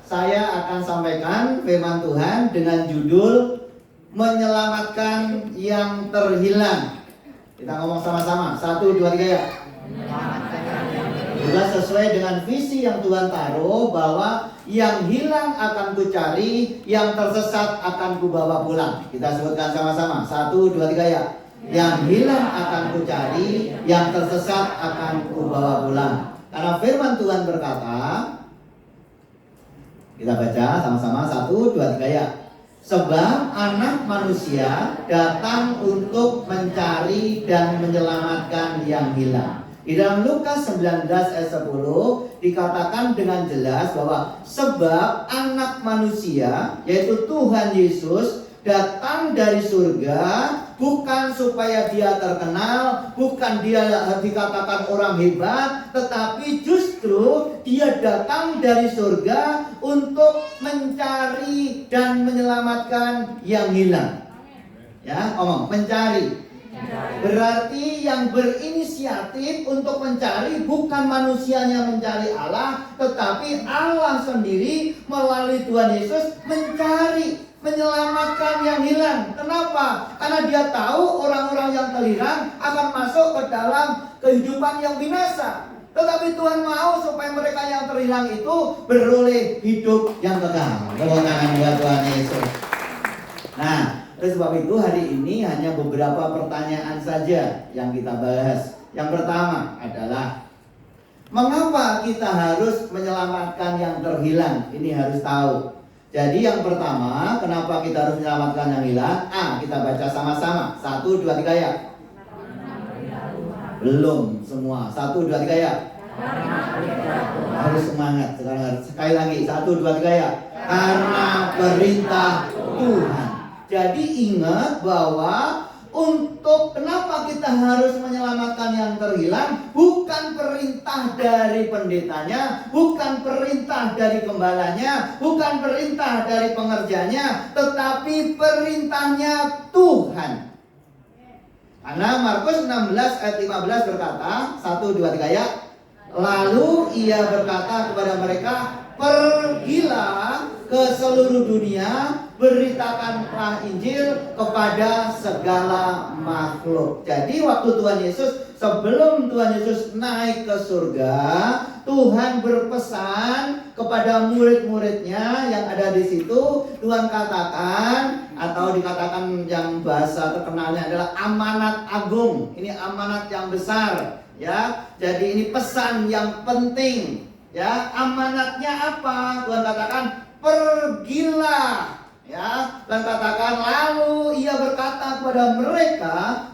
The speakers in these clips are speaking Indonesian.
saya akan sampaikan firman Tuhan dengan judul menyelamatkan yang terhilang. Kita ngomong sama-sama, 1, 2, 3 ya. Juga sesuai dengan visi yang Tuhan taruh, bahwa yang hilang akan kucari, yang tersesat akan kubawa pulang. Kita sebutkan sama-sama, 1, 2, 3 ya. Yang hilang akan kucari, yang tersesat akan kubawa pulang. Karena firman Tuhan berkata, kita baca sama-sama, 1, 2, 3 ya. Sebab anak manusia datang untuk mencari dan menyelamatkan yang hilang. Di dalam Lukas 19 ayat 10 dikatakan dengan jelas bahwa sebab anak manusia, yaitu Tuhan Yesus, datang dari surga bukan supaya dia terkenal, bukan dia dikatakan orang hebat, tetapi justru dia datang dari surga untuk mencari dan menyelamatkan yang hilang. Ya, ngomong mencari. Berarti yang berinisiatif untuk mencari bukan manusianya mencari Allah, tetapi Allah sendiri melalui Tuhan Yesus mencari, menyelamatkan yang hilang. Kenapa? Karena dia tahu orang-orang yang terhilang akan masuk ke dalam kehidupan yang binasa. Tetapi Tuhan mau supaya mereka yang terhilang itu beroleh hidup yang kekal. Tepuk tangan buat Tuhan Yesus. Nah, oleh sebab itu hari ini hanya beberapa pertanyaan saja yang kita bahas. Yang pertama adalah, mengapa kita harus menyelamatkan yang terhilang? Ini harus tahu. Jadi yang pertama, kenapa kita harus menyelamatkan yang hilang? Kita baca sama-sama. 1, 2, 3 ya. Belum semua. 1, 2, 3 ya. Harus semangat. Sekarang harus sekali lagi. 1, 2, 3 ya. Karena perintah Tuhan. Jadi ingat bahwa untuk kenapa kita harus menyelamatkan yang terhilang, bukan perintah dari pendetanya, bukan perintah dari gembalanya, bukan perintah dari pengerjanya, tetapi perintahnya Tuhan. Karena Markus 16 ayat 15 berkata, 1, 2, 3 ya. Lalu ia berkata kepada mereka, pergilah ke seluruh dunia, beritakanlah Injil kepada segala makhluk. Jadi waktu Tuhan Yesus, sebelum Tuhan Yesus naik ke surga, Tuhan berpesan kepada murid-muridnya yang ada di situ. Tuhan katakan, atau dikatakan yang bahasa terkenalnya adalah amanat agung. Ini amanat yang besar, ya. Jadi ini pesan yang penting, ya. Amanatnya apa? Tuhan katakan, pergilah, ya. Dan katakan, lalu ia berkata kepada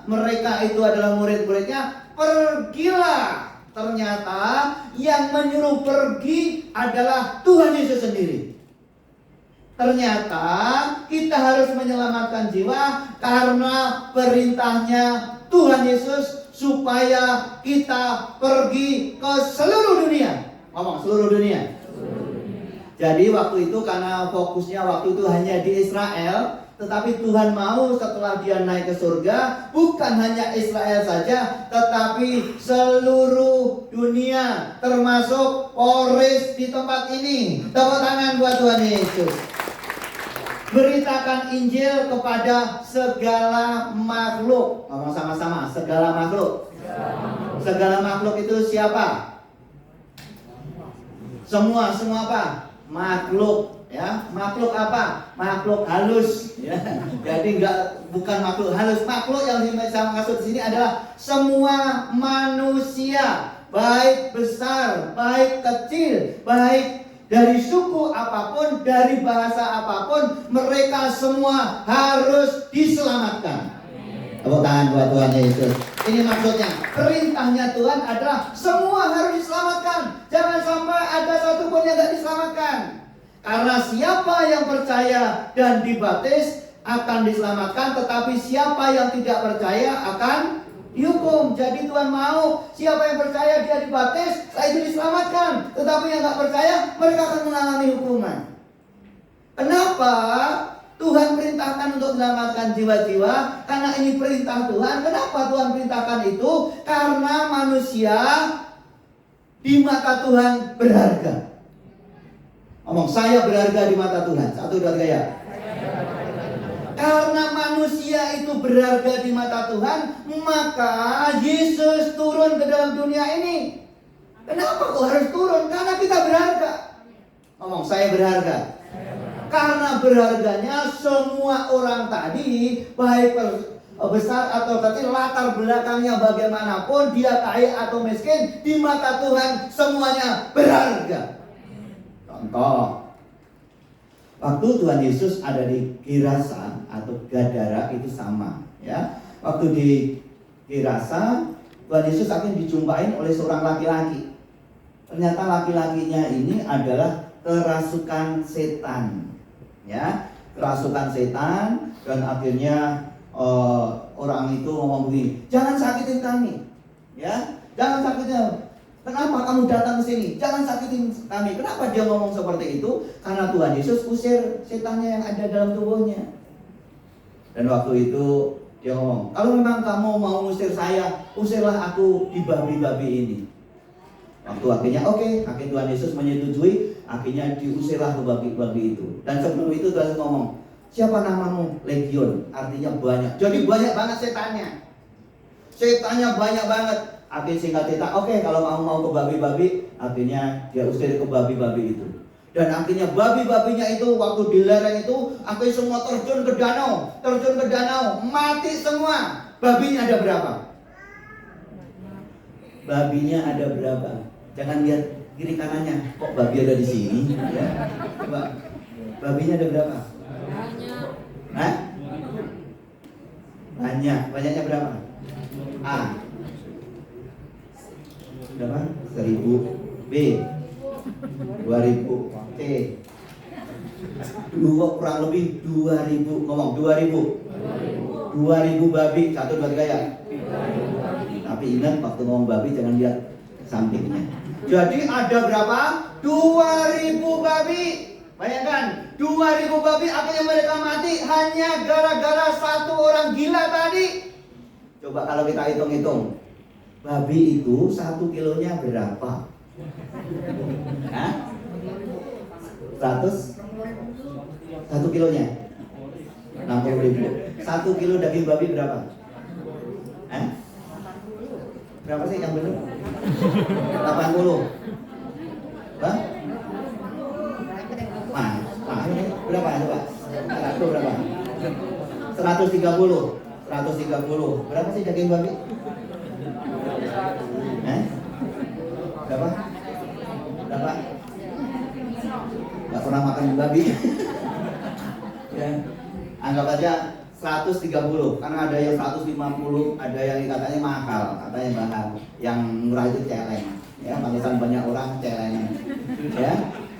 mereka itu adalah murid-muridnya, pergilah. Ternyata yang menyuruh pergi adalah Tuhan Yesus sendiri. Ternyata kita harus menyelamatkan jiwa karena perintahnya Tuhan Yesus supaya kita pergi ke seluruh dunia. Ngomong seluruh dunia. Jadi waktu itu karena fokusnya waktu itu hanya di Israel, tetapi Tuhan mau setelah dia naik ke surga, bukan hanya Israel saja, tetapi seluruh dunia, termasuk Polres di tempat ini. Tepuk tangan buat Tuhan Yesus. Beritakan Injil kepada segala makhluk. Ngomong sama-sama, segala makhluk. Segala makhluk itu siapa? Semua apa? Makhluk, ya. Makhluk apa? Makhluk halus, ya. Jadi bukan makhluk halus. Makhluk yang saya maksud di sini adalah semua manusia, baik besar, baik kecil, baik dari suku apapun, dari bahasa apapun, mereka semua harus diselamatkan. Tepuk tangan buat Tuhan Yesus. Ini maksudnya, perintahnya Tuhan adalah semua harus diselamatkan. Jangan sampai ada satu pun yang tidak diselamatkan. Karena siapa yang percaya dan dibaptis akan diselamatkan, tetapi siapa yang tidak percaya akan dihukum. Jadi Tuhan mau siapa yang percaya dia dibaptis, setelah itu diselamatkan. Tetapi yang tidak percaya, mereka akan mengalami hukuman. Kenapa Tuhan perintahkan untuk menyelamatkan jiwa-jiwa? Karena ini perintah Tuhan. Kenapa Tuhan perintahkan itu? Karena manusia di mata Tuhan berharga. Ngomong, saya berharga di mata Tuhan. 1, 2, 3 ya. Karena manusia itu berharga di mata Tuhan, maka Yesus turun ke dalam dunia ini. Kenapa kok harus turun? Karena kita berharga. Ngomong, saya berharga. Karena berharganya semua orang tadi, baik besar atau kecil, latar belakangnya bagaimanapun, dia kaya atau miskin, di mata Tuhan semuanya berharga. Contoh, waktu Tuhan Yesus ada di Gerasa atau Gadara itu sama, ya. Waktu di Gerasa, Tuhan Yesus akan dijumpain oleh seorang laki-laki. Ternyata laki-lakinya ini adalah kerasukan setan, ya, kerasukan setan. Dan akhirnya orang itu ngomong begini, jangan sakitin kami, ya, jangan sakitin. Kenapa kamu datang ke sini? Jangan sakitin kami. Kenapa dia ngomong seperti itu? Karena Tuhan Yesus usir setannya yang ada dalam tubuhnya. Dan waktu itu dia ngomong, kalau memang kamu mau usir saya, usirlah aku di babi-babi ini. Waktu akhirnya akhirnya Tuhan Yesus menyetujui, akhirnya diusirlah ke babi-babi itu. Dan sebelum itu Tuhan Yesus ngomong, siapa namamu? Legion, artinya banyak. Jadi banyak banget setannya. Setannya banyak banget. Akhirnya singkat cerita, kalau mau ke babi-babi, akhirnya dia usir ke babi-babi itu. Dan akhirnya babi-babinya itu waktu di lereng itu, akhirnya semua terjun ke danau, mati semua. Babinya ada berapa? Babinya ada berapa? Jangan lihat kiri kanannya, kok babi ada di sini? Ya. Coba, babinya ada berapa? Hah? Banyak. Banyaknya berapa? A. Berapa? 1000. B. 2000. C. Kurang lebih 2000. Ngomong 2000. 2000 babi. 1, 2, 3 ya. Tapi ingat waktu ngomong babi jangan lihat sampingnya. Jadi ada berapa? 2000 babi. Bayangkan, 2000 babi akhirnya mereka mati hanya gara-gara satu orang gila tadi. Coba kalau kita hitung-hitung, babi itu 1 kilonya berapa? Hah? 1 kilonya 60.000. 1 kilo daging babi berapa? Hah? Berapa sih yang benar? 80. Hah? Berapa coba? 100 berapa? 130. Berapa sih daging babi? Berapa? Gak pernah makan babi. Ya. Anggap aja 130, karena ada yang 150, ada yang katanya mahal, katanya mahal. Yang murah itu celeng. Ya, pantesan banyak orang celeng. Ya.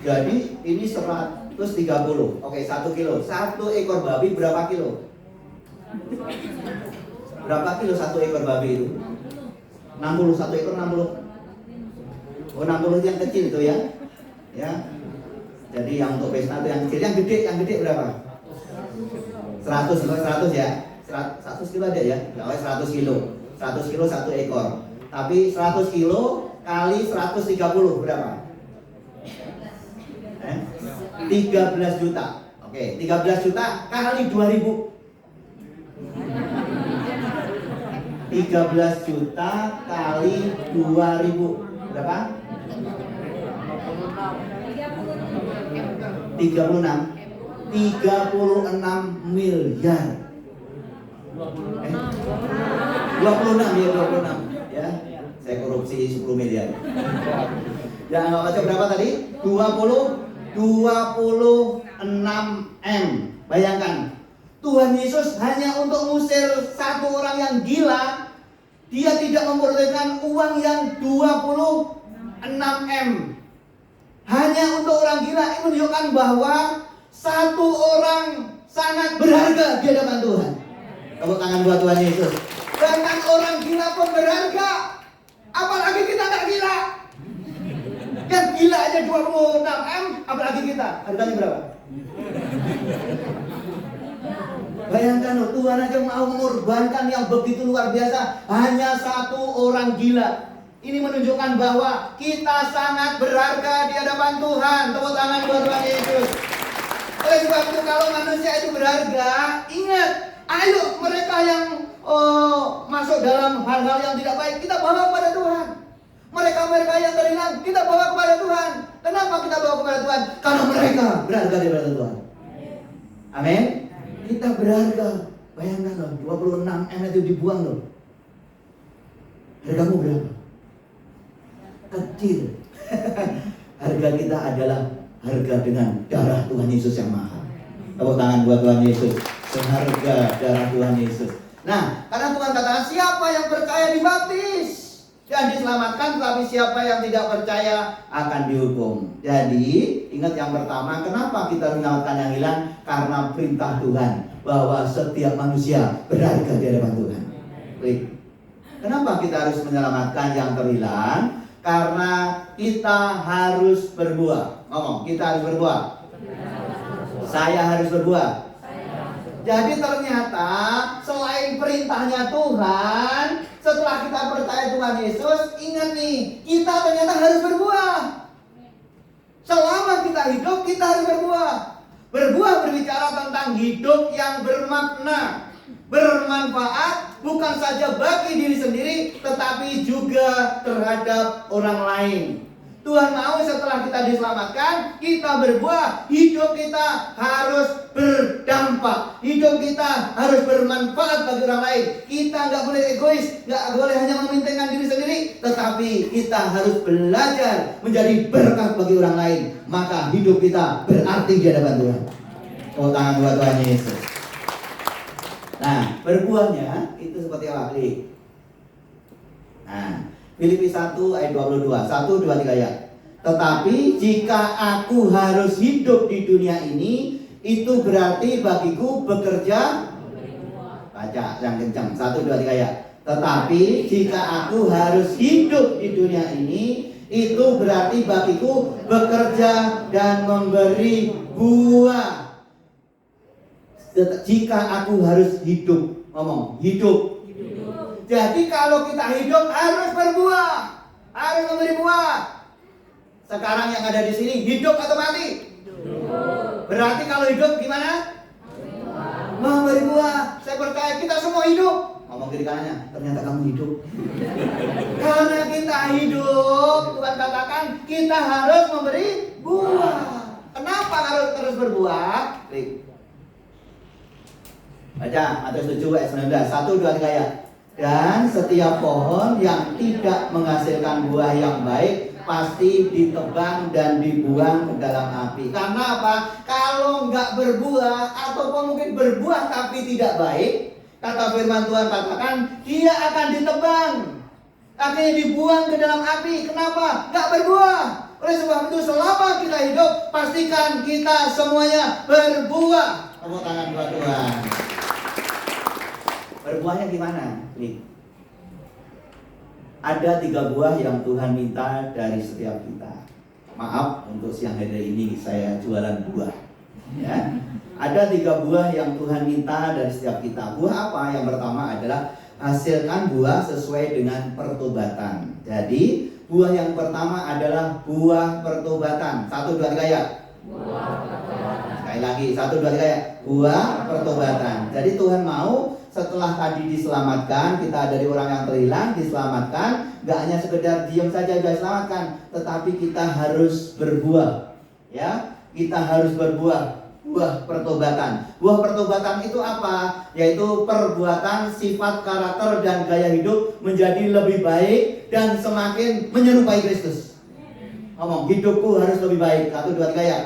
Jadi ini 130. 1 kilo. 1 ekor babi berapa kilo? Berapa kilo 1 ekor babi itu? 60, 1 ekor 60. 60 itu yang kecil itu ya. Ya. Jadi yang untuk pesta itu yang kecil, yang gede berapa? 100 ya. 100 kilo ada ya? Enggak, 100 kilo. 100 kilo 1 ekor. Tapi 100 kilo kali 130 berapa? 13 juta. 13 juta kali 2000. 13 juta kali 2000 berapa? 36 miliar. 26 ya. Saya korupsi 10 miliar. Ya, anggap aja berapa tadi? 26 M. Bayangkan, Tuhan Yesus hanya untuk mengusir satu orang yang gila, dia tidak memperolehkan uang yang 26 M. Hanya untuk orang gila. Ini menunjukkan bahwa satu orang sangat berharga di hadapan Tuhan. Tepuk tangan buat Tuhan Yesus. Bahkan orang gila pun berharga. Apalagi kita nggak gila. Yang gila aja 26 M, apalagi kita. Harganya berapa? Bayangkan loh, Tuhan aja mau mengorbankan yang begitu luar biasa. Hanya satu orang gila. Ini menunjukkan bahwa kita sangat berharga di hadapan Tuhan. Tepuk tangan buat Tuhan Yesus. Oleh sebab itu kalau manusia itu berharga, ingat, ayo mereka yang masuk dalam hal-hal yang tidak baik, kita bawa kepada Tuhan. Mereka-mereka yang terhilang, kita bawa kepada Tuhan. Kenapa kita bawa kepada Tuhan? Karena mereka berharga di hadapan Tuhan. Amin. Kita berharga. Bayangkan loh, 26 M itu dibuang loh. Hargamu berapa? Kecil. Harga kita adalah harga dengan darah Tuhan Yesus yang mahal. Tepuk tangan buat Tuhan Yesus. Seharga darah Tuhan Yesus. Nah, karena Tuhan katakan siapa yang percaya dibaptis dan diselamatkan, tetapi siapa yang tidak percaya akan dihukum. Jadi, ingat yang pertama, kenapa kita menyelamatkan yang hilang? Karena perintah Tuhan bahwa setiap manusia berharga di hadapan Tuhan. Baik. Kenapa kita harus menyelamatkan yang terhilang? Karena kita harus berbuah. Ngomong, kita harus berbuah. Saya harus berbuah. Jadi ternyata selain perintahnya Tuhan, setelah kita percaya Tuhan Yesus, ingat nih, kita ternyata harus berbuah. Selama kita hidup, kita harus berbuah. Berbuah berbicara tentang hidup yang bermakna, bermanfaat, bukan saja bagi diri sendiri, tetapi juga terhadap orang lain. Tuhan mau setelah kita diselamatkan, kita berbuah, hidup kita harus berdampak, hidup kita harus bermanfaat bagi orang lain. Kita nggak boleh egois, nggak boleh hanya mementingkan diri sendiri, tetapi kita harus belajar menjadi berkat bagi orang lain. Maka hidup kita berarti di hadapan Tuhan. Oh, tangan buat Tuhan Yesus. Nah, berbuahnya itu seperti apa? Nah, Filipi 1 ayat 22. 1, 2, 3 ya. Tetapi jika aku harus hidup di dunia ini, itu berarti bagiku bekerja. Baca yang kencang. 1, 2, 3 ya. Tetapi jika aku harus hidup di dunia ini, itu berarti bagiku bekerja dan memberi buah. Jika aku harus hidup, ngomong hidup. Jadi kalau kita hidup harus berbuah, harus memberi buah. Sekarang yang ada di sini hidup atau mati? Hidup. Berarti kalau hidup gimana? Memberi buah. Saya percaya kita semua hidup. Ngomong kiri kanannya, ternyata kamu hidup. Karena kita hidup, Tuhan katakan kita harus memberi buah. Kenapa harus terus berbuah? Baca Matius 7 ayat 19. 1, 2, 3 ya. Dan setiap pohon yang tidak menghasilkan buah yang baik pasti ditebang dan dibuang ke dalam api. Karena apa? Kalau nggak berbuah ataupun mungkin berbuah tapi tidak baik, kata firman Tuhan katakan dia akan ditebang, akhirnya dibuang ke dalam api. Kenapa? Nggak berbuah. Oleh sebab itu selama kita hidup, pastikan kita semuanya berbuah. Tepuk tangan buat Tuhan. Berbuahnya gimana? Nih. Ada 3 buah yang Tuhan minta dari setiap kita. Maaf untuk siang hari ini saya jualan buah. Ya. Ada 3 buah yang Tuhan minta dari setiap kita. Buah apa? Yang pertama adalah hasilkan buah sesuai dengan pertobatan. Jadi buah yang pertama adalah buah pertobatan. 1, 2, 3 ya. Buah pertobatan. Sekali lagi 1, 2, 3 ya. Buah pertobatan. Jadi Tuhan mau setelah tadi diselamatkan, kita dari orang yang terhilang diselamatkan, gak hanya sekedar diam saja sudah diselamatkan, tetapi kita harus berbuah. Ya, kita harus berbuah. Buah pertobatan. Buah pertobatan itu apa? Yaitu perbuatan, sifat, karakter, dan gaya hidup menjadi lebih baik dan semakin menyerupai Kristus. Ngomong, hidupku harus lebih baik. 1, 2, 3 ya.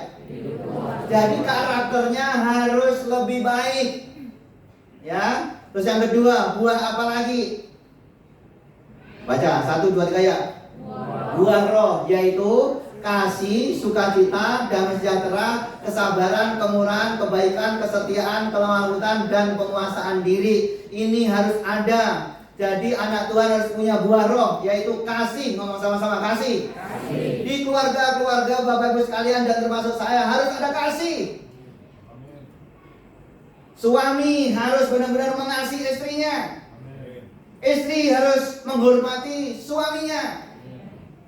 Jadi karakternya harus lebih baik. Ya. Terus yang kedua, buah apa lagi? Baca 1, 2, 3 ya. Buah roh, yaitu kasih, sukacita, damai sejahtera, kesabaran, kemurahan, kebaikan, kesetiaan, kelemah lembut, dan penguasaan diri. Ini harus ada. Jadi anak Tuhan harus punya buah roh, yaitu kasih. Ngomong sama-sama, kasih. Di keluarga-keluarga Bapak Ibu sekalian dan termasuk saya harus ada kasih. Suami harus benar-benar mengasihi istrinya. Istri harus menghormati suaminya.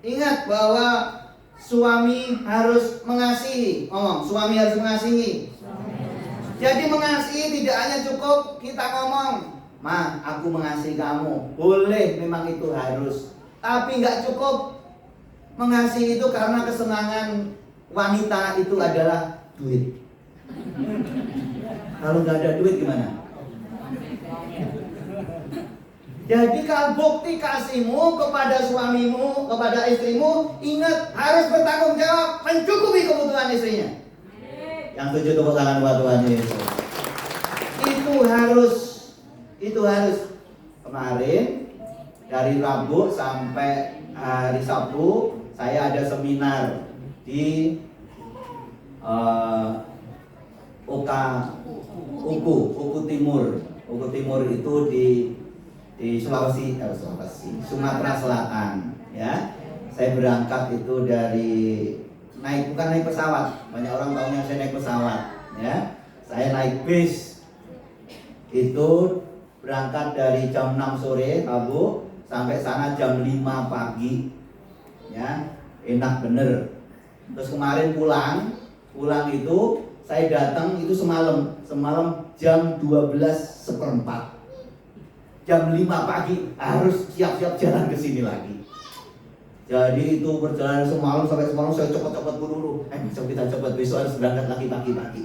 Ingat bahwa suami harus mengasihi. Ngomong, suami harus mengasihi. Jadi mengasihi tidak hanya cukup kita ngomong, "Ma, aku mengasihi kamu." Boleh, memang itu harus. Tapi nggak cukup. Mengasihi itu karena kesenangan wanita itu adalah duit. Kalau nggak ada duit gimana? Jadi kalau bukti kasihmu kepada suamimu, kepada istrimu, ingat harus bertanggung jawab mencukupi kebutuhan istrinya. Yang tujuh tepuk tangan buat Tuhan Yesus. Itu harus. Kemarin dari Rabu sampai hari Sabtu saya ada seminar di Uku Timur. Uku Timur itu di Sumatera Selatan, ya. Saya berangkat itu dari bukan naik pesawat. Banyak orang tahunya saya naik pesawat, ya. Saya naik bis. Itu berangkat dari jam 6 sore Rabu sampai sana jam 5 pagi. Ya, enak bener. Terus kemarin pulang itu saya datang itu semalam jam 12:15. Jam 5 pagi harus siap-siap jalan ke sini lagi. Jadi itu perjalanan semalam sampai semalam saya cepet-cepet dulu. Besok kita cepet, besok harus berangkat lagi pagi-pagi.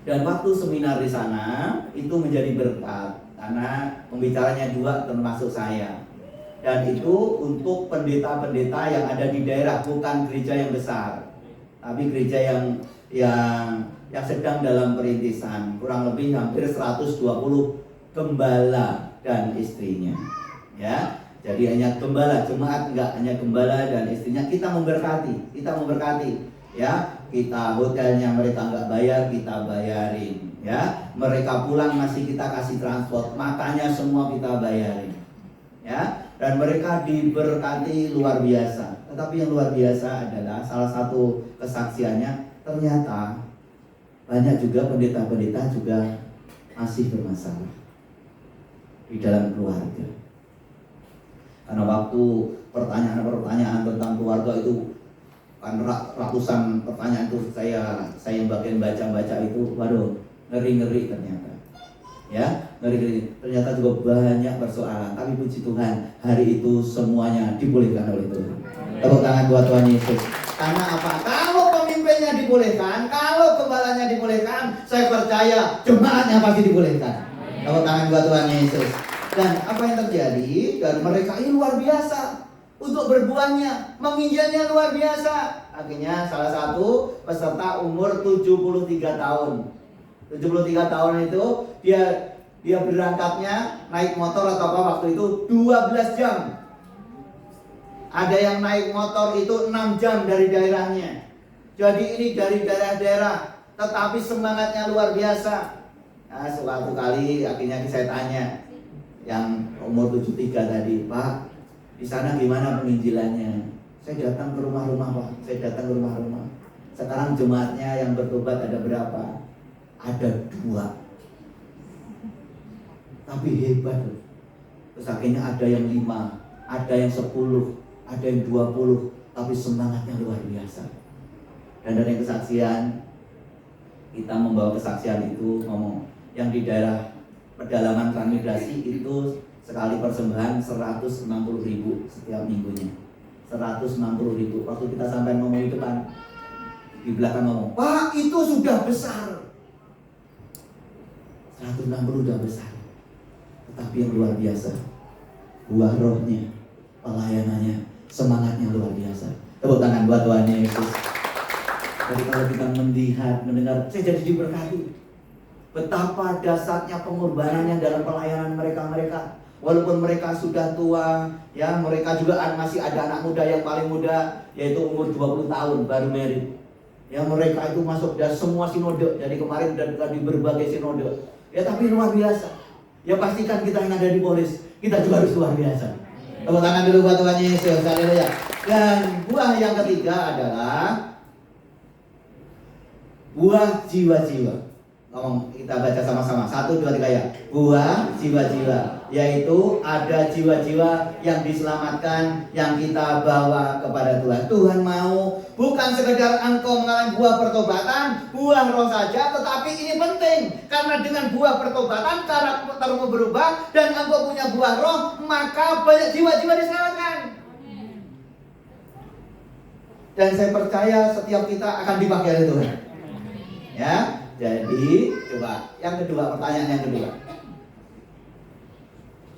Dan waktu seminar di sana itu menjadi berkat karena pembicaranya 2 termasuk saya. Dan itu untuk pendeta-pendeta yang ada di daerah, bukan gereja yang besar, tapi gereja yang sedang dalam perintisan. Kurang lebih hampir 120 gembala dan istrinya, ya. Jadi hanya gembala, jemaat enggak, hanya gembala dan istrinya. Kita memberkati, ya. Kita hotelnya mereka enggak bayar, kita bayarin, ya. Mereka pulang masih kita kasih transport, makannya semua kita bayarin, ya. Dan mereka diberkati luar biasa. Tetapi yang luar biasa adalah salah satu kesaksiannya, ternyata banyak juga pendeta-pendeta juga masih bermasalah di dalam keluarga. Karena waktu pertanyaan tentang keluarga itu kan ratusan pertanyaan itu saya yang bagian baca itu, waduh, ngeri ternyata. Ya, ngeri. Ternyata juga banyak persoalan, tapi puji Tuhan, hari itu semuanya dipulihkan oleh Tuhan. Tepuk tangan buat Tuhan Yesus. Karena apa? Kalau pemimpinnya dibolehkan, kalau gembalanya dibolehkan, saya percaya jemaatnya pasti dibolehkan. Tepuk tangan buat Tuhan Yesus. Dan apa yang terjadi? Dan mereka ini luar biasa untuk berbuahnya, menginjalnya luar biasa. Akhirnya salah satu peserta umur 73 tahun. 73 tahun itu dia berangkatnya naik motor atau apa waktu itu 12 jam. Ada yang naik motor itu 6 jam dari daerahnya. Jadi ini dari daerah-daerah, tetapi semangatnya luar biasa. Nah, suatu kali akhirnya saya tanya yang umur 73 tadi, "Pak, di sana gimana penginjilannya?" Saya datang ke rumah-rumah, Pak. Sekarang jemaatnya yang bertobat ada berapa? Ada 2. Tapi hebat loh. Terus akhirnya ada yang 5, ada yang 10, ada yang 20, tapi semangatnya luar biasa. Dan dari kesaksian, kita membawa kesaksian itu ngomong, yang di daerah pedalaman transmigrasi itu sekali persembahan 160.000 setiap minggunya. 160.000. Waktu kita sampai ngomong itu kan, di belakang ngomong, "Pak, itu sudah besar." 160 udah besar. Tetapi yang luar biasa, buah rohnya, pelayanannya, semangatnya luar biasa. Tepuk tangan buat Tuhan Yesus. Jadi kalau kita mendengar, saya jadi diberkati. Betapa dahsyatnya pengorbanannya dalam pelayanan mereka. Walaupun mereka sudah tua, ya, mereka juga masih ada anak muda yang paling muda, yaitu umur 20 tahun baru married. Ya, mereka itu masuk dari semua sinode. Jadi kemarin sudah di berbagai sinode. Ya, tapi luar biasa. Ya, pastikan kita yang ada di Polis, kita juga harus luar biasa. Tepuk tangan dulu buat Tuhan Yesus. Haleluya. Dan buah yang ketiga adalah buah jiwa-jiwa. Ngomong, kita baca sama-sama. 1, 2, 3 ya. Buah jiwa-jiwa, yaitu ada jiwa-jiwa yang diselamatkan, yang kita bawa kepada Tuhan. Tuhan mau bukan sekedar engkau mengalami buah pertobatan, buah roh saja, tetapi ini penting. Karena dengan buah pertobatan, karaktermu berubah, dan engkau punya buah roh, maka banyak jiwa-jiwa diselamatkan. Dan saya percaya setiap kita akan dipakai oleh Tuhan. Ya. Jadi, coba yang kedua, pertanyaan yang kedua.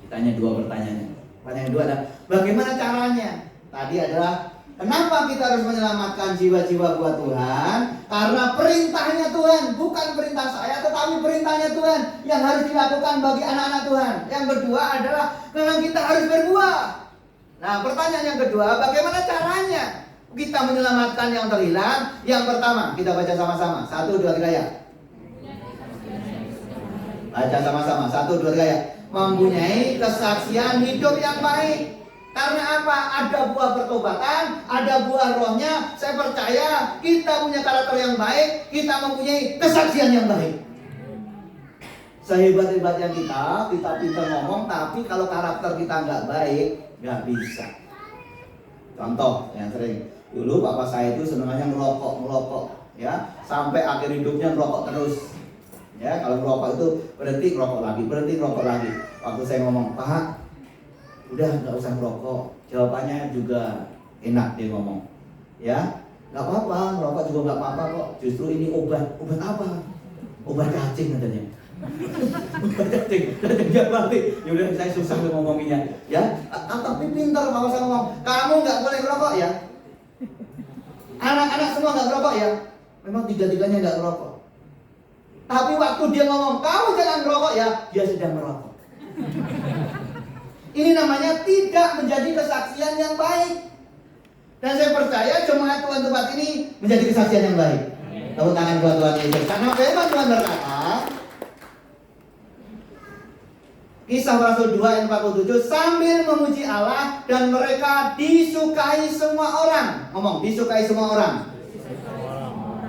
Ditanya 2 pertanyaan. Pertanyaan yang kedua adalah bagaimana caranya? Tadi adalah kenapa kita harus menyelamatkan jiwa-jiwa buat Tuhan? Karena perintahnya Tuhan, bukan perintah saya, tetapi perintahnya Tuhan yang harus dilakukan bagi anak-anak Tuhan. Yang kedua adalah memang kita harus berbuah. Nah, pertanyaan yang kedua, bagaimana caranya kita menyelamatkan yang terhilang? Yang pertama, kita baca sama-sama. 1, 2, 3 ya. Baca sama-sama. 1, 2, 3 ya. Mempunyai kesaksian hidup yang baik. Karena apa? Ada buah pertobatan, ada buah rohnya. Saya percaya kita punya karakter yang baik, kita mempunyai kesaksian yang baik. Sehebat-hebatnya kita pintar ngomong, tapi kalau karakter kita nggak baik, nggak bisa. Contoh yang sering, dulu papa saya itu senangnya ngerokok, ya, sampai akhir hidupnya ngerokok terus. Ya, kalau merokok itu berhenti ngerokok lagi. Waktu saya ngomong, Pak, udah nggak usah merokok. Jawabannya juga enak dia ngomong. Ya, nggak apa-apa, merokok juga nggak apa-apa kok. Justru ini obat apa? Obat cacing katanya. Obat cacing. Dia berarti, yaudah saya susah ngomonginnya. Ya, tapi pintar kalau saya ngomong, kamu nggak boleh merokok ya. Anak-anak semua nggak merokok ya. Memang 3-tiganya nggak merokok. Tapi waktu dia ngomong, kamu jangan merokok ya, dia sedang merokok. Ini namanya tidak menjadi kesaksian yang baik. Dan saya percaya jemaat Tuhan tempat ini menjadi kesaksian yang baik. Tepuk tangan buat Tuhan Yesus. Karena firman Tuhan berkata, Kisah Rasul 2 ayat 47, sambil memuji Allah dan mereka disukai semua orang. Ngomong, disukai semua orang.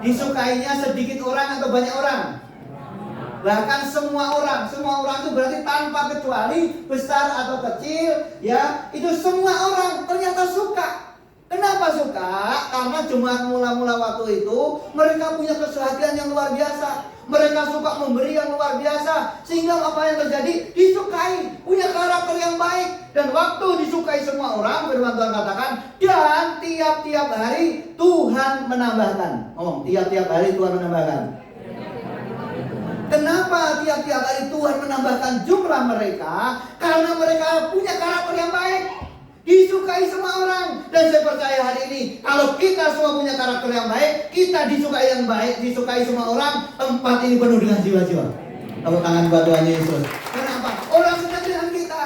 Disukainya sedikit orang atau banyak orang? Bahkan semua orang itu berarti tanpa kecuali, besar atau kecil, ya, itu semua orang ternyata suka. Kenapa suka? Karena jemaat mula-mula waktu itu mereka punya kesehatan yang luar biasa. Mereka suka memberi yang luar biasa, sehingga apa yang terjadi? Disukai, punya karakter yang baik. Dan waktu disukai semua orang, firman Tuhan katakan, dan tiap-tiap hari Tuhan menambahkan. Ngomong, tiap-tiap hari Tuhan menambahkan. Kenapa tiap-tiap hari Tuhan menambahkan jumlah mereka? Karena mereka punya karakter yang baik, disukai semua orang. Dan saya percaya hari ini, kalau kita semua punya karakter yang baik, kita disukai yang baik, disukai semua orang, tempat ini penuh dengan jiwa-jiwa. Tepuk tangan buat Tuhan Yesus. Kenapa? Orang senang dengan kita.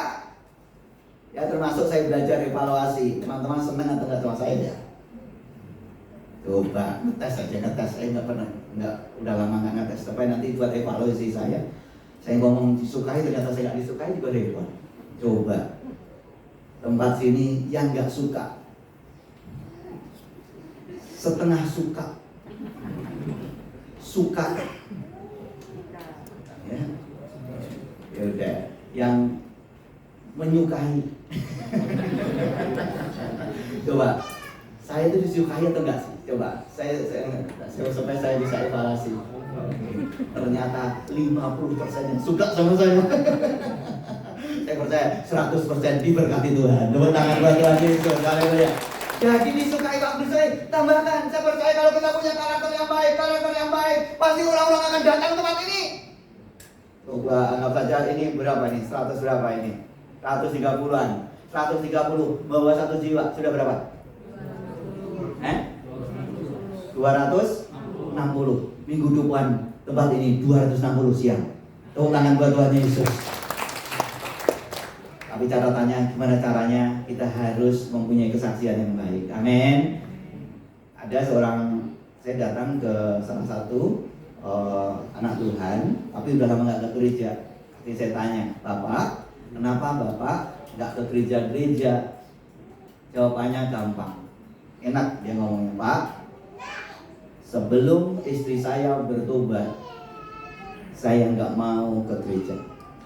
Ya, termasuk saya belajar evaluasi. Teman-teman senang atau enggak sama saya ya? Coba ngetes aja, saya nggak pernah, udah lama nggak ngetes. Tapi nanti buat evaluasi saya ngomong disukai ternyata saya nggak disukai juga repot. Coba tempat sini yang nggak suka, setengah suka, ya udah, yang menyukai. Coba saya itu disukai atau enggak sih? Coba saya supaya saya bisa evaluasi. Ternyata 50% yang suka sama saya. Saya percaya 100% diberkati Tuhan. Tepuk tangan buat Tuhan Yesus. Haleluya. Jadi disukai waktu saya tambahkan. Saya percaya kalau kita punya karakter yang baik, pasti orang-orang akan datang ke tempat ini. Coba anggap saja ini berapa nih? 100 berapa ini? 130-an. 130 bawa 1 jiwa sudah berapa? 260. Minggu depan tempat ini 260 siang. Tepuk tangan buat Tuhan Yesus. Tapi catatannya gimana caranya? Kita harus mempunyai kesaksian yang baik. Amin. Ada seorang, saya datang ke salah satu anak Tuhan, tapi udah lama nggak ke gereja. Tapi saya tanya, Bapak, kenapa Bapak nggak ke gereja-gereja? Jawabannya gampang, enak dia ngomongnya, Pak. Sebelum istri saya bertobat, saya nggak mau ke gereja.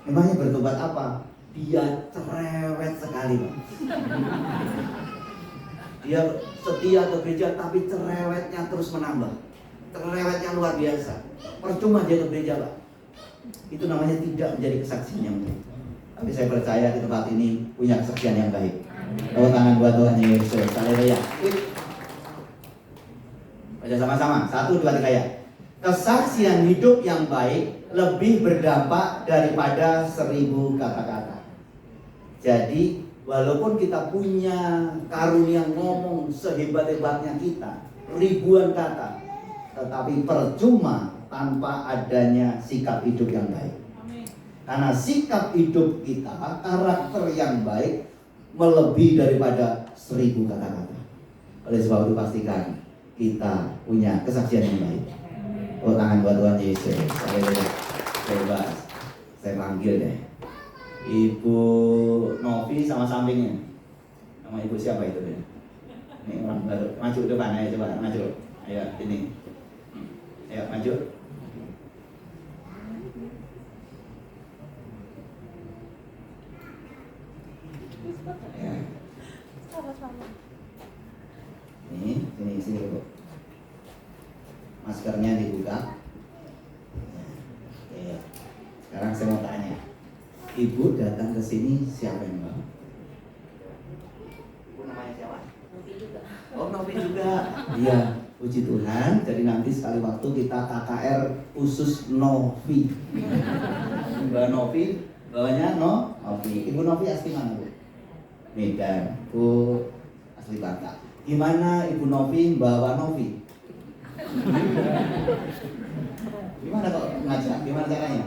Memangnya bertobat apa? Dia cerewet sekali, Pak. Dia setia ke gereja tapi cerewetnya terus menambah. Cerewetnya luar biasa. Percuma dia ke gereja, Pak. Itu namanya tidak menjadi kesaksian yang baik. Tapi saya percaya di tempat ini punya kesaksian yang baik. Tepuk tangan buat Tuhan Yesus. Haleluya. Baca sama-sama. 1, 2, 3 ya. Kesaksian hidup yang baik lebih berdampak daripada 1000 kata-kata. Jadi walaupun kita punya karunia ngomong sehebat-hebatnya kita, ribuan kata, tetapi percuma tanpa adanya sikap hidup yang baik. Karena sikap hidup kita, karakter yang baik melebihi daripada 1000 kata-kata. Oleh sebab itu pastikan kita punya kesaksian yang baik. Oh, tangan buat Tuhan Yesus. Coba saya panggil deh Ibu Novi sama sampingnya. Nama ibu siapa itu ya? Ini orang baru. Maju ke depan ayo, coba maju. Ayo ini. Ayo maju. Ya. Ini sini Bu. Maskernya dibuka. Ya. Sekarang saya mau tanya, Ibu datang ke sini siapa yang bawa? Ibu namanya siapa? Novi juga. Oh, Novi juga. Iya, puji Tuhan. Jadi nanti sekali waktu kita KKR khusus Novi. Mbak Novi, bawanya Novi. Ibu Novi asli mana, Bu? Medan. Bu asli Batak. Gimana Ibu Novi bawa Novi? Gimana kok ngajak? Gimana caranya?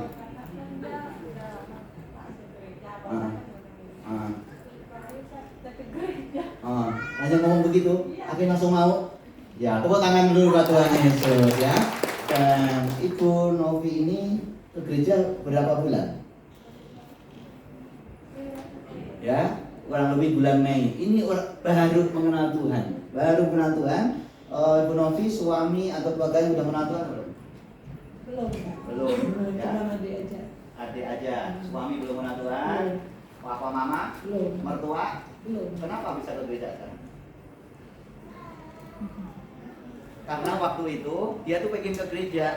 Hanya ngomong begitu, akhirnya langsung mau. Ya, tepuk tangan dulu buat Tuhan Yesus ya. Dan Ibu Novi ini ke gereja berapa bulan? Ya, kurang lebih bulan Mei. Ini baru mengenal Tuhan. Baru mengenal Tuhan. Ibu Novi suami atau keluarganya sudah mengenal Tuhan belum? Belum. Ya. Adik aja. Suami belum mengenal Tuhan. Papa mama? Belum. Mertua? Belum. Kenapa bisa ke gereja sekarang? Karena waktu itu dia tuh pengen ke gereja.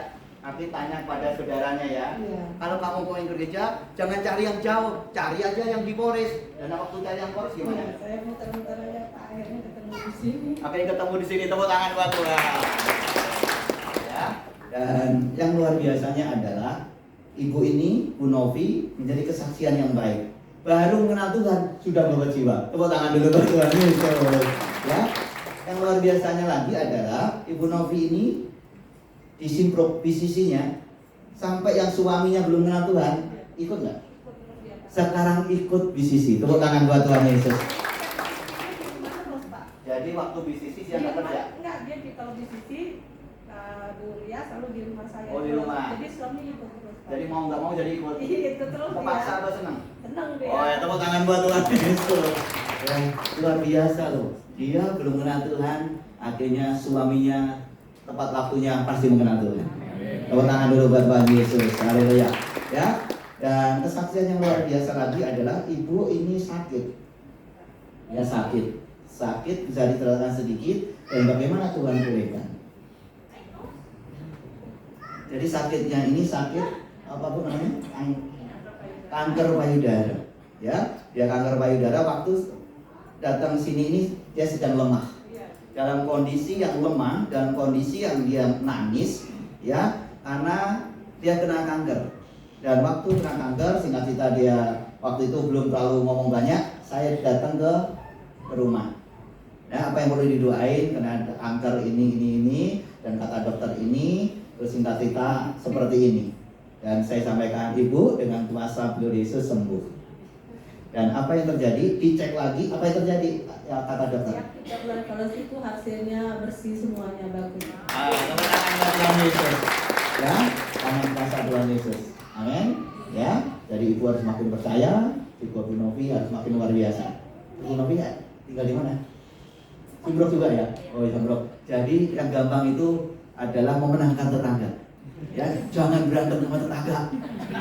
Nanti tanya pada saudaranya ya. Kalau kamu pengen ke gereja, jangan cari yang jauh, cari aja yang di Polres. Dan waktu cari yang Polres gimana? Saya muter-muter aja, Pak. Akhirnya ketemu di sini. Akhirnya ketemu di sini, tepuk tangan buat Tuhan. Ya. Dan yang luar biasanya adalah ibu ini, Bu Novi, menjadi kesaksian yang baik. Baru mengenal Tuhan, sudah bawa jiwa. Tepuk tangan dulu buat Tuhan. Ya. Yang luar biasanya lagi adalah Ibu Novi ini disimprok bisisinya sampai yang suaminya belum kenal Tuhan ikut nggak? Sekarang ikut bisisi. Tepuk tangan buat Tuhan Yesus. Jadi waktu bisisi dia nggak kerja? Enggak, dia kalau bisisi Bu Ria selalu di rumah saya. Oh, di rumah. Jadi suami ikut terus. Jadi mau nggak mau jadi ikut? Iya, ikut terus. Terpaksa atau senang? Senang dia. Oh ya, tepuk tangan buat Tuhan Yesus. Ya, luar biasa loh. Dia belum kenal Tuhan, akhirnya suaminya tepat waktunya pasti mengenal Tuhan. Tepuk tangan dulu buat Tuhan Yesus. Haleluya. Ya. Dan kesaksian yang luar biasa lagi adalah ibu ini sakit. Ya, sakit. Sakit bisa diterangkan sedikit dan bagaimana Tuhan pulihkan. Jadi sakitnya ini sakit apa pun namanya? Kanker payudara. Ya, dia kanker payudara. Waktu datang sini ini dia sedang lemah. Dalam kondisi yang lemah dan kondisi yang dia nangis, ya, karena dia kena kanker. Dan waktu kena kanker, singkat cerita dia waktu itu belum terlalu ngomong banyak. Saya datang ke rumah. Nah, apa yang perlu didoain karena kanker ini dan kata dokter ini, terus singkat cerita seperti ini. Dan saya sampaikan ibu dengan kuasa beliau Yesus sembuh. Dan apa yang terjadi? Dicek lagi, apa yang terjadi? Ya, kata dokter. Ya, 3 bulan kalau itu hasilnya bersih semuanya bagus. Tangan Tuhan Yesus. Ya, tangan kuasa Tuhan Yesus. Amin. Ya, jadi ibu harus makin percaya, ibu Novi harus makin luar biasa. Ibu Novi ya, tinggal di mana? Simbrok juga ya? Oh, Simbrok. Jadi yang gampang itu adalah memenangkan tetangga. Ya, jangan berantem sama tetangga.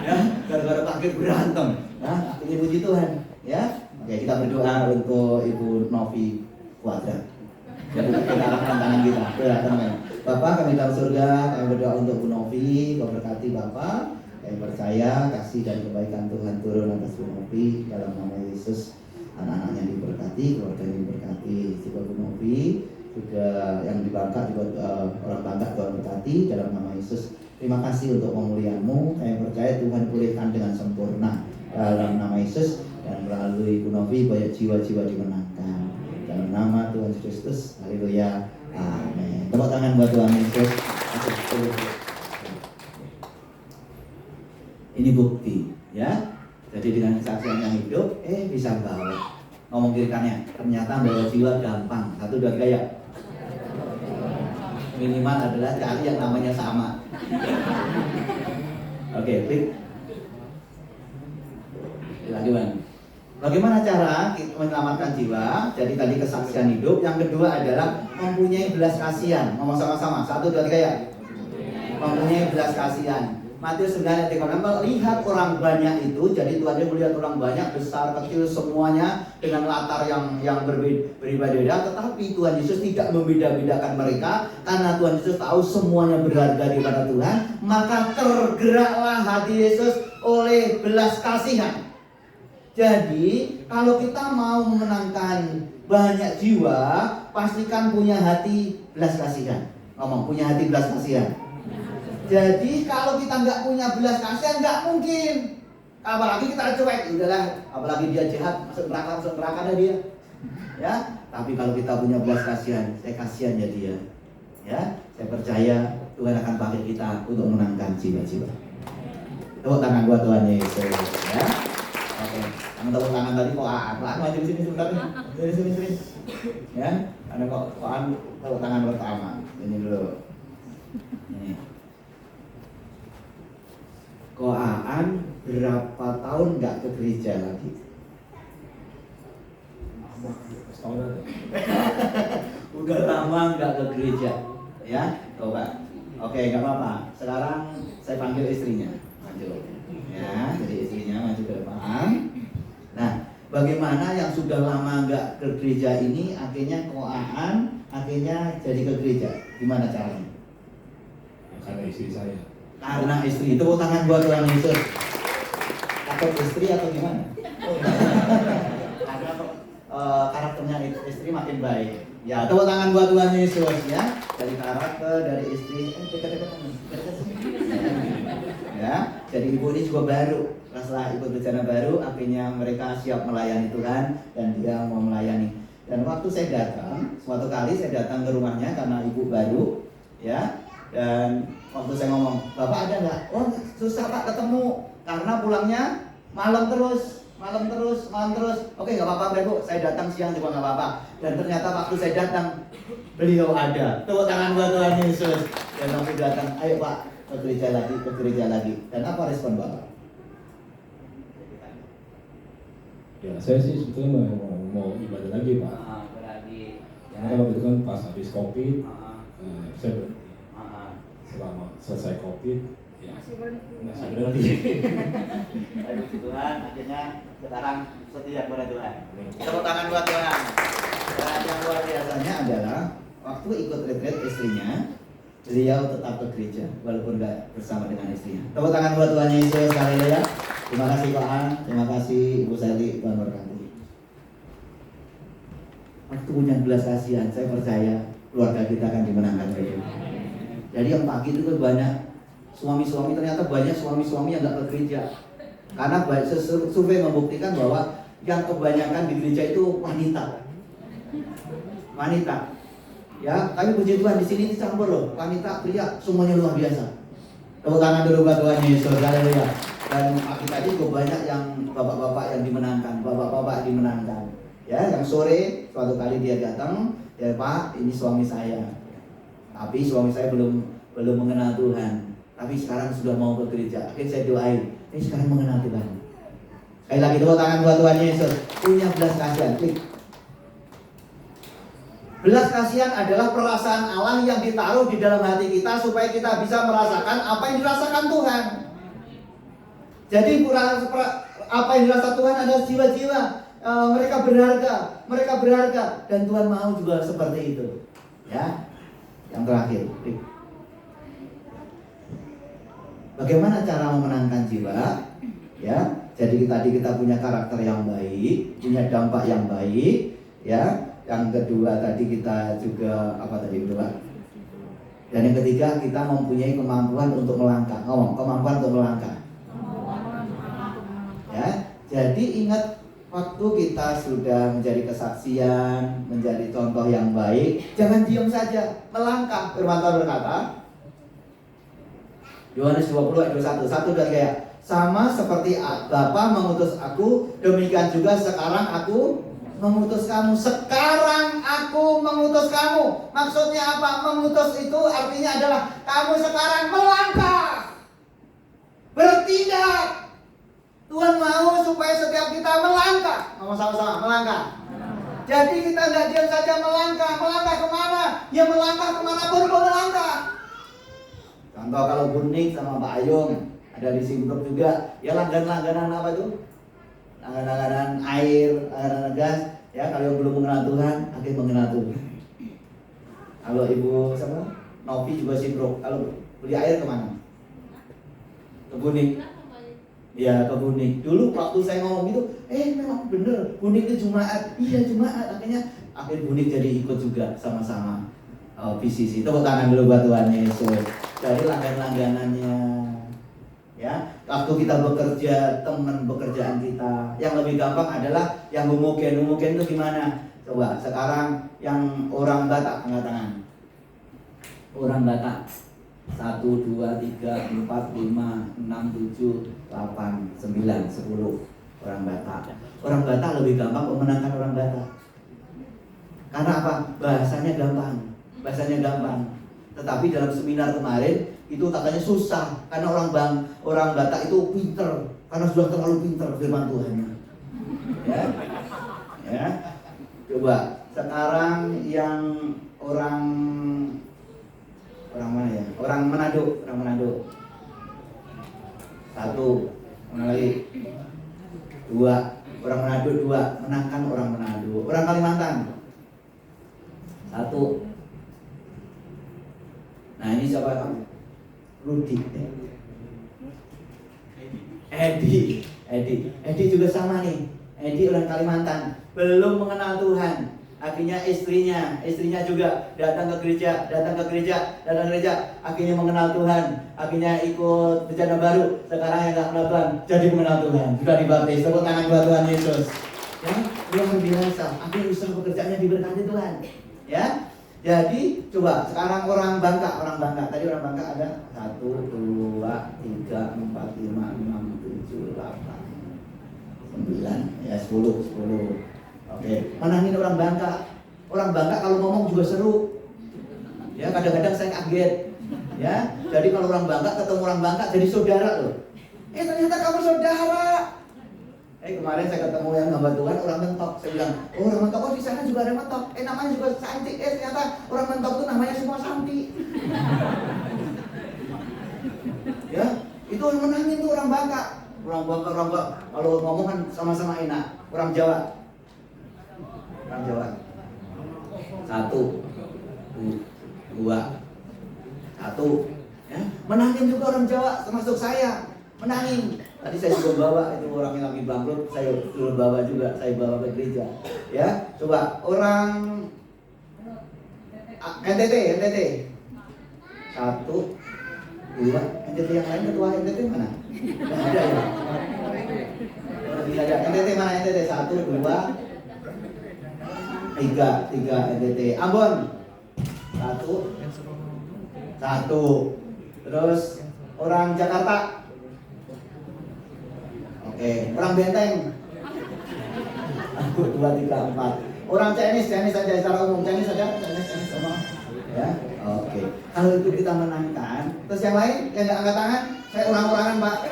Ya, gara-gara parkir berantem. Nah, ini puji Tuhan. Ya, oke kita berdoa untuk Ibu Novi Kuadrat. Jadi kita arahkan tangan kita. Teman. Bapak kami dalam surga, kami berdoa untuk Bu Novi, kau berkati Bapak. Kami percaya kasih dan kebaikan Tuhan turun atas Bu Novi dalam nama Yesus. Anak-anaknya diberkati, keluarganya diberkati. Juga Bu Novi, juga yang di Bangka juga orang Bangka Tuhan berkati dalam nama Yesus. Terima kasih untuk pemulihan-Mu. Kami percaya Tuhan pulihkan dengan sempurna dalam nama Yesus, dan melalui Bu Novi banyak jiwa-jiwa dimenangkan. Dalam nama Tuhan Yesus Kristus. Haleluya. Amin. Tepuk tangan buat Tuhan Yesus. Ini bukti, ya. Jadi dengan kesaksian yang hidup, bisa bawa. Ngomong kiri kanannya, ternyata bawa jiwa gampang. 1, 2, 3 ya. Minimal adalah cari yang namanya sama. Oke, klik. Lagi Bang. Bagaimana cara kita menyelamatkan jiwa? Jadi tadi kesaksian hidup. Yang kedua adalah mempunyai belas kasihan. Ngomong sama-sama. 1, 2, 3 ya. Mempunyai belas kasihan. Matius 9 ayat 36, lihat orang banyak itu. Jadi Tuhan melihat orang banyak, besar, kecil, semuanya dengan latar yang berbeda-beda. Tetapi Tuhan Yesus tidak membeda-bedakan mereka, karena Tuhan Yesus tahu semuanya berharga di hadapan Tuhan. Maka tergeraklah hati Yesus oleh belas kasihan. Jadi kalau kita mau memenangkan banyak jiwa, pastikan punya hati belas kasihan. Ngomong, punya hati belas kasihan. Jadi kalau kita nggak punya belas kasihan, nggak mungkin. Apalagi kita cuek, udahlah. Apalagi dia jahat, masuk neraka dah dia. Ya, tapi kalau kita punya belas kasihan, saya kasihan ya dia. Ya, saya percaya Tuhan akan pakai kita untuk menangkan jiwa-jiwa. Tepuk tangan buat Tuhan Yesus. Ya, oke. Yang tepuk tangan tadi kok maju di sini sebentar nih. Sini. Ya, ada kok tepuk tangan pertama. Ini dulu. Ini. Koaan berapa tahun nggak ke gereja lagi? Udah lama nggak ke gereja, ya? Coba. Oke, nggak apa-apa. Sekarang saya panggil istrinya, maju. Ya, jadi istrinya maju ke depan. Nah, bagaimana yang sudah lama nggak ke gereja ini, akhirnya koaan, akhirnya jadi ke gereja? Gimana caranya? Karena istri saya. Karena istri. Tepuk tangan buat Tuhan Yesus. Takut istri atau gimana? Karena karakternya istri makin baik. Ya, tepuk tangan buat Tuhan Yesus ya. Dari karakter, dari istri. Ya, jadi ibu ini juga baru. Setelah ikut bencana baru, akhirnya mereka siap melayani Tuhan dan dia mau melayani. Dan waktu saya datang, suatu kali saya datang ke rumahnya karena ibu baru, ya. Dan waktu saya ngomong, Bapak ada nggak? Oh susah Pak ketemu, karena pulangnya malam terus. Oke nggak apa-apa Bu, saya datang siang juga nggak apa-apa. Dan ternyata waktu saya datang, beliau ada. Tepuk tangan buat Tuhan Yesus. Dan waktu datang, ayo Pak ke gereja lagi. Dan apa respon Bapak? Ya saya sih sebetulnya mau ibadah lagi Pak. Berarti. Karena waktu itu kan pas habis COVID, saya berhenti. Selama selesai COVID, ya masih berhenti. Puji Tuhan, akhirnya sekarang setia kepada Tuhan. Tepuk tangan buat Tuhan. Dan yang luar biasanya adalah waktu ikut retreat istrinya, beliau tetap ke gereja walaupun tidak bersama dengan istrinya. Tepuk tangan buat Tuhan Yesus. Haleluya. Terima kasih Pak An, terima kasih Ibu Sally, Tuhan berkati. Waktu punya belas kasihan, saya percaya keluarga kita akan dimenangkan oleh Tuhan. Jadi yang pagi itu banyak suami-suami, ternyata banyak suami-suami yang nggak ke gereja. Karena survei membuktikan bahwa yang kebanyakan di gereja itu wanita. Ya, tapi puji Tuhan di sini dicampur loh, wanita, pria, semuanya luar biasa. Tepuk tangan dulu buat Tuhan Yesus, haleluya. Dan kita juga banyak yang bapak-bapak yang dimenangkan, bapak-bapak dimenangkan. Ya, yang sore suatu kali dia datang, ya Pak, ini suami saya. Tapi suami saya belum mengenal Tuhan. Tapi sekarang sudah mau ke gereja. Akhirnya saya doain, ini sekarang mengenal Tuhan. Sekali lagi tepuk tangan buat Tuhan Yesus. Punya belas kasihan. Klik. Belas kasihan adalah perasaan Allah yang ditaruh di dalam hati kita supaya kita bisa merasakan apa yang dirasakan Tuhan. Jadi apa yang dirasakan Tuhan adalah jiwa-jiwa mereka berharga dan Tuhan mau juga seperti itu. Ya, yang terakhir, bagaimana cara memenangkan jiwa? Ya, jadi tadi kita punya karakter yang baik, punya dampak yang baik, ya. Yang kedua tadi kita juga dan yang ketiga kita mempunyai kemampuan untuk melangkah. Kemampuan untuk melangkah. Ya, jadi ingat waktu kita sudah menjadi kesaksian, menjadi contoh yang baik, jangan diam saja, melangkah. Firman Tuhan berkata, Yohanes 20 ayat 21, 1 2 3, sama seperti Bapa mengutus aku, demikian juga sekarang aku mengutus kamu. Sekarang aku mengutus kamu. Maksudnya apa? Mengutus itu artinya adalah kamu sekarang melangkah, bertindak. Tuhan mau supaya setiap kita melangkah. Ngomong sama-sama, melangkah. Jadi kita tidak diam saja melangkah. Melangkah kemana? Ya melangkah kemana pun kau melangkah. Contoh kalau Bunik sama Pak Ayung ada di Simpruk juga, ya langganan apa itu? Langganan air, langganan gas. Ya kalau yang belum mengenal Tuhan, akhirnya mengenal Tuhan. Kalau Ibu sama Novi juga Simpruk, kalau beli air kemana? Ke Bunik. Ya ke Bunik. Dulu waktu saya ngomong itu, memang bener Bunik itu Jumat. Iya Jumat. Akhirnya Bunik jadi ikut juga sama-sama PCC. Tepuk tangan dulu buat Tuhan Yesus. Dari langganannya. Ya, waktu kita bekerja, teman pekerjaan kita, yang lebih gampang adalah yang homogen. Homogen itu gimana? Coba sekarang yang orang Batak, angkat tangan. Orang Batak. 1, 2, 3, 4, 5, 6, 7, 8, 9, 10 orang Batak. Orang Batak lebih gampang memenangkan orang Batak. Karena apa? Bahasanya gampang. Tetapi dalam seminar kemarin itu katanya susah karena orang Batak itu pinter, karena sudah terlalu pinter firman Tuhan. Ya. Coba sekarang yang orang mana ya? Orang Manado. 1, mana lagi? 2, orang Manado 2, menangkan orang Manado. Orang Kalimantan 1. Nah ini siapa? Rudi. Edi juga sama nih. Edi orang Kalimantan, belum mengenal Tuhan. Akhirnya istrinya juga datang ke gereja, akhirnya mengenal Tuhan, akhirnya ikut bencana baru. Sekarang yang gak kenal Tuhan, jadi mengenal Tuhan, sudah dibaptis. Tepuk tangan buat Tuhan Yesus. Ya, luar biasa. Akhirnya usaha pekerjaannya diberkati Tuhan. Ya, jadi coba sekarang orang Bangka. Tadi orang Bangka ada 1, 2, 3, 4, 5, 6, 7, 8, 9, ya 10. Oke, menangin orang Bangka. Orang Bangka kalau ngomong juga seru. Ya, kadang-kadang saya kaget. Ya, jadi kalau orang Bangka ketemu orang Bangka jadi saudara loh. Ternyata kamu saudara. Kemarin saya ketemu yang hamba Tuhan orang Mentok. Saya bilang, orang Mentok di sana juga ada Mentok. Namanya juga Santi. Ternyata orang Mentok itu namanya semua Santi. Ya, itu menangin tuh orang Bangka. Orang Bangka kalau ngomong kan sama-sama enak. Orang Jawa. 1, 2, 1. Ya, menangin juga orang Jawa, termasuk saya. Menangin. Tadi saya juga bawa itu orang yang lagi bangkrut, saya suruh bawa juga, saya bawa ke gereja. Ya, coba orang NTT. 1, 2, NTT yang lain ketua NTT mana? Nggak ada ya? Tidak ada. NTT mana NTT? 1, 2, 3 NTT. Ambon 1. Terus orang Jakarta. Oke, orang Benteng. 1, 2, 3, 4. Orang Chinese saja secara umum. Chinese semua. Ya, oke. Kalau itu kita menangkan, terus yang lain yang nggak angkat tangan, saya orang-orangan Pak.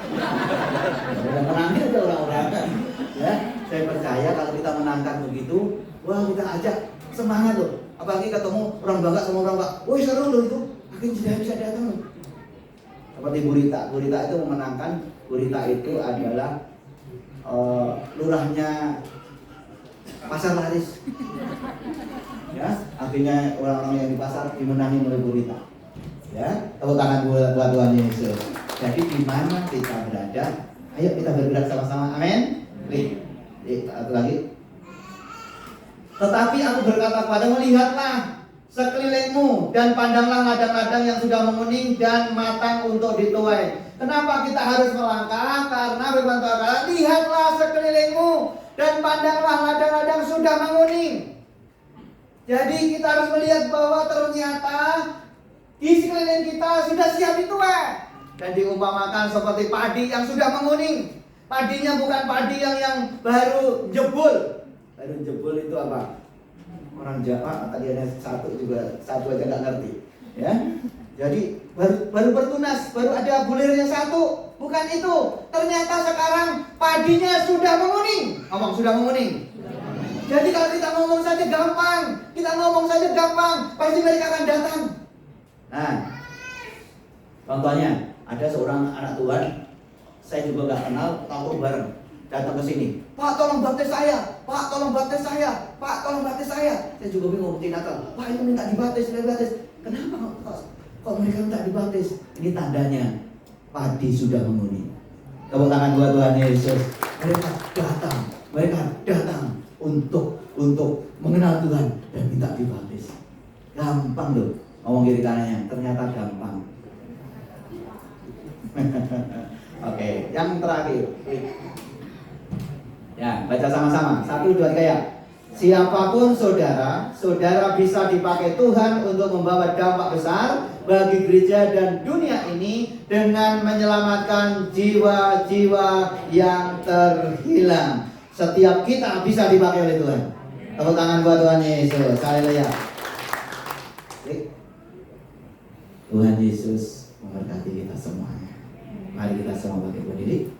Udah menangin aja orang-orangan. Ya, saya percaya kalau kita menangkan begitu, wah kita ajak semangat loh. Apalagi ketemu orang bangga sama orang bangga, woi seru loh itu, akhirnya bisa datang loh. Seperti Burita itu memenangkan. Burita itu adalah lurahnya Pasar Laris. Ya, akhirnya orang-orang yang di pasar dimenangi oleh Burita. Ya, tepuk tangan buat Tuhan Yesus. Jadi di mana kita berada, ayo kita bergerak sama-sama. Amin. Satu lagi. Tetapi aku berkata kepadamu, lihatlah sekelilingmu dan pandanglah ladang-ladang yang sudah menguning dan matang untuk dituai. Kenapa kita harus melangkah? Karena firman Tuhan kata, lihatlah sekelilingmu dan pandanglah ladang-ladang sudah menguning. Jadi kita harus melihat bahwa ternyata di sekeliling kita sudah siap dituai. Dan diumpamakan seperti padi yang sudah menguning. Padinya bukan padi yang baru jebol. Baru jebol itu apa? Orang Jawa tadi ada satu aja nggak ngerti, ya. Jadi baru bertunas, baru ada bulirnya satu, bukan itu. Ternyata sekarang padinya sudah menguning. Ngomong sudah menguning. Jadi kalau kita ngomong saja gampang, pasti mereka akan datang. Nah, contohnya ada seorang anak Tuhan, saya juga nggak kenal, tahu bareng. Datang ke sini, Pak tolong baptis saya, Pak tolong baptis saya, Pak tolong baptis saya. Saya juga bingung bukti Natal, Pak itu minta dibaptis. Kenapa kok mereka minta dibaptis? Ini tandanya padi sudah menguning. Tepuk tangan buat Tuhan Yesus. Mereka datang untuk mengenal Tuhan dan minta dibaptis. Gampang loh, ngomong kiri kanannya, ternyata gampang. Oke, yang terakhir. Ya, baca sama-sama. 1, 2, 3 ya. Siapapun saudara bisa dipakai Tuhan untuk membawa dampak besar bagi gereja dan dunia ini dengan menyelamatkan jiwa-jiwa yang terhilang. Setiap kita bisa dipakai oleh Tuhan. Tepuk tangan buat Tuhan Yesus. Haleluya. Tuhan Yesus memberkati kita semuanya. Mari kita semua bangkit berdiri.